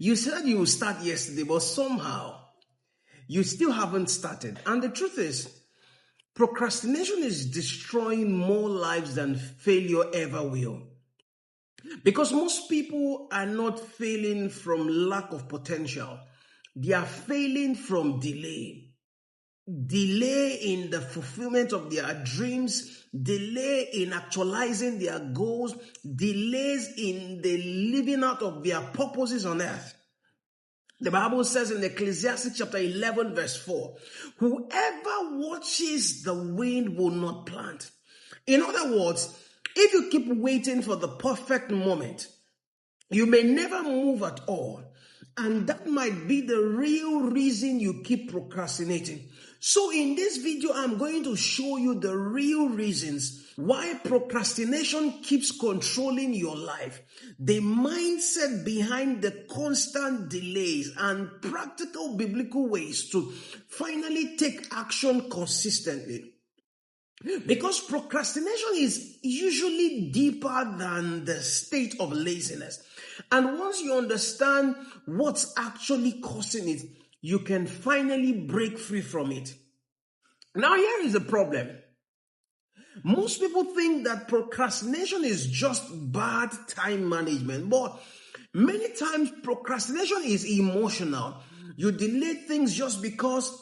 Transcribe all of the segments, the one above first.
You said you would start yesterday, but somehow you still haven't started. And the truth is, procrastination is destroying more lives than failure ever will. Because most people are not failing from lack of potential. They are failing from delay. Delay in the fulfillment of their dreams, delay in actualizing their goals, delays in the living out of their purposes on earth. The Bible says in Ecclesiastes chapter 11 verse 4, whoever watches the wind will not plant. In other words, if you keep waiting for the perfect moment, you may never move at all. And that might be the real reason you keep procrastinating. So in this video, I'm going to show you the real reasons why procrastination keeps controlling your life, the mindset behind the constant delays, and practical biblical ways to finally take action consistently. Because procrastination is usually deeper than the state of laziness. And once you understand what's actually causing it, you can finally break free from it. Now, here is the problem. Most people think that procrastination is just bad time management, but many times procrastination is emotional. You delay things just because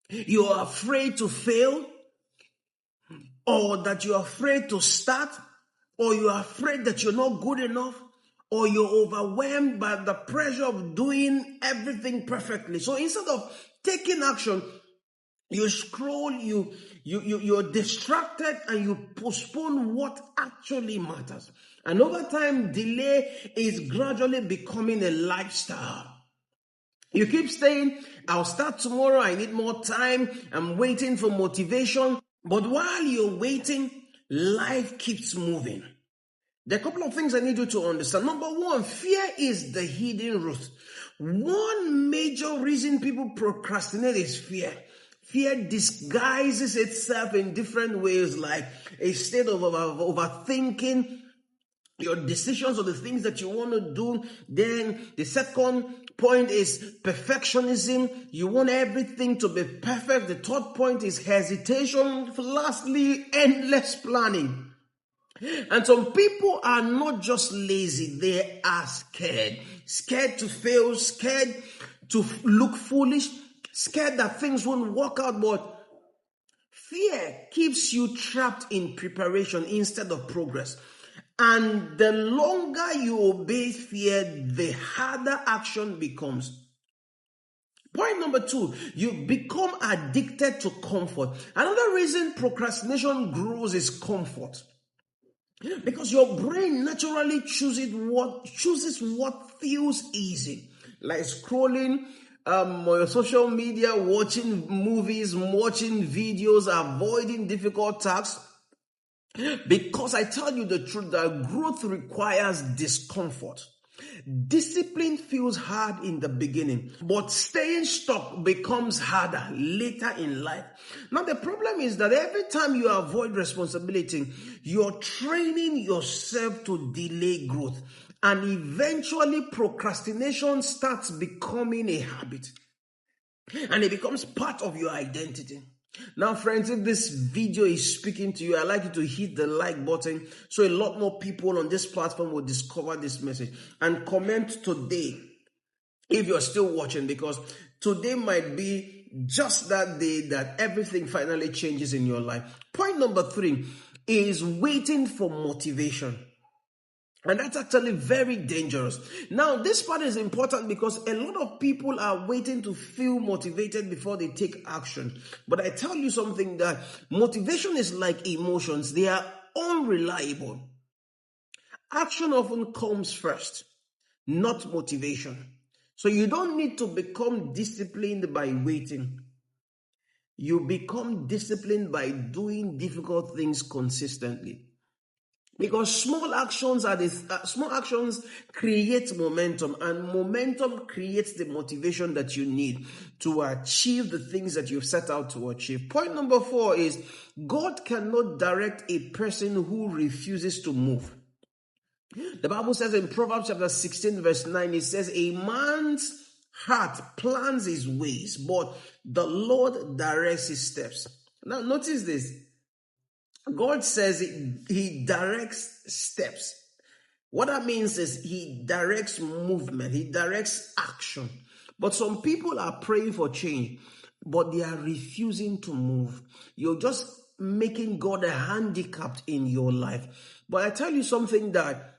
you are afraid to fail, or that you're afraid to start, or you're afraid that you're not good enough, or you're overwhelmed by the pressure of doing everything perfectly. So instead of taking action, you scroll, you're distracted, and you postpone what actually matters. And over time, delay is gradually becoming a lifestyle. You keep saying, I'll start tomorrow, I need more time, I'm waiting for motivation. But while you're waiting, life keeps moving. There are a couple of things I need you to understand. Number one, fear is the hidden root. One major reason people procrastinate is fear. Fear disguises itself in different ways, like a state of overthinking your decisions or the things that you want to do. Then the second point is perfectionism. You want everything to be perfect. The third point is hesitation. Lastly, endless planning. And some people are not just lazy, they are scared. Scared to fail, scared to look foolish, scared that things won't work out. But fear keeps you trapped in preparation instead of progress. And the longer you obey fear, the harder action becomes. Point number two, you become addicted to comfort. Another reason procrastination grows is comfort. Because your brain naturally chooses what feels easy. Like scrolling on your social media, watching movies, watching videos, avoiding difficult tasks. Because I tell you the truth that growth requires discomfort. Discipline feels hard in the beginning, but staying stuck becomes harder later in life. Now, the problem is that every time you avoid responsibility, you're training yourself to delay growth. And eventually, procrastination starts becoming a habit. And it becomes part of your identity. Now, friends, if this video is speaking to you, I'd like you to hit the like button so a lot more people on this platform will discover this message. And comment today if you're still watching, because today might be just that day that everything finally changes in your life. Point number three is waiting for motivation. And that's actually very dangerous. Now, this part is important because a lot of people are waiting to feel motivated before they take action. But I tell you something, that motivation is like emotions. They are unreliable. Action often comes first, not motivation. So you don't need to become disciplined by waiting. You become disciplined by doing difficult things consistently. Because small actions create momentum, and momentum creates the motivation that you need to achieve the things that you've set out to achieve. Point number four is God cannot direct a person who refuses to move. The Bible says in Proverbs chapter 16 verse 9, it says, a man's heart plans his ways, but the Lord directs his steps. Now notice this. God says he directs steps. What that means is he directs movement, he directs action. But some people are praying for change, but they are refusing to move. You're just making God a handicap in your life. But I tell you something, that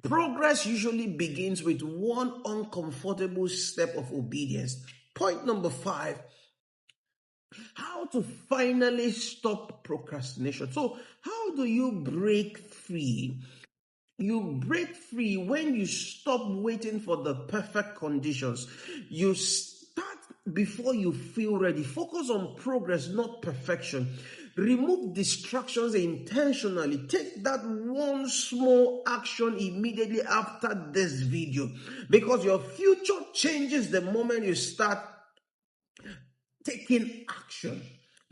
progress usually begins with one uncomfortable step of obedience. Point number 5, how to finally stop procrastination. So, how do you break free? You break free when you stop waiting for the perfect conditions. You start before you feel ready. Focus on progress, not perfection. Remove distractions intentionally. Take that one small action immediately after this video, because your future changes the moment you start taking action.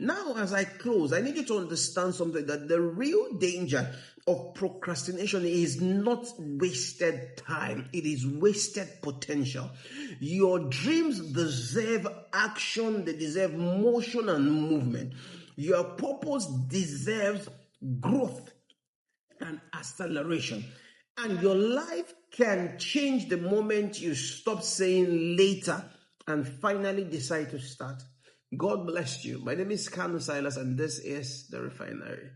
Now, as I close, I need you to understand something, that the real danger of procrastination is not wasted time, it is wasted potential. Your dreams deserve action, they deserve motion and movement. Your purpose deserves growth and acceleration. And your life can change the moment you stop saying later and finally decide to start. God bless you. My name is Kanu Silas, and this is The Refinery.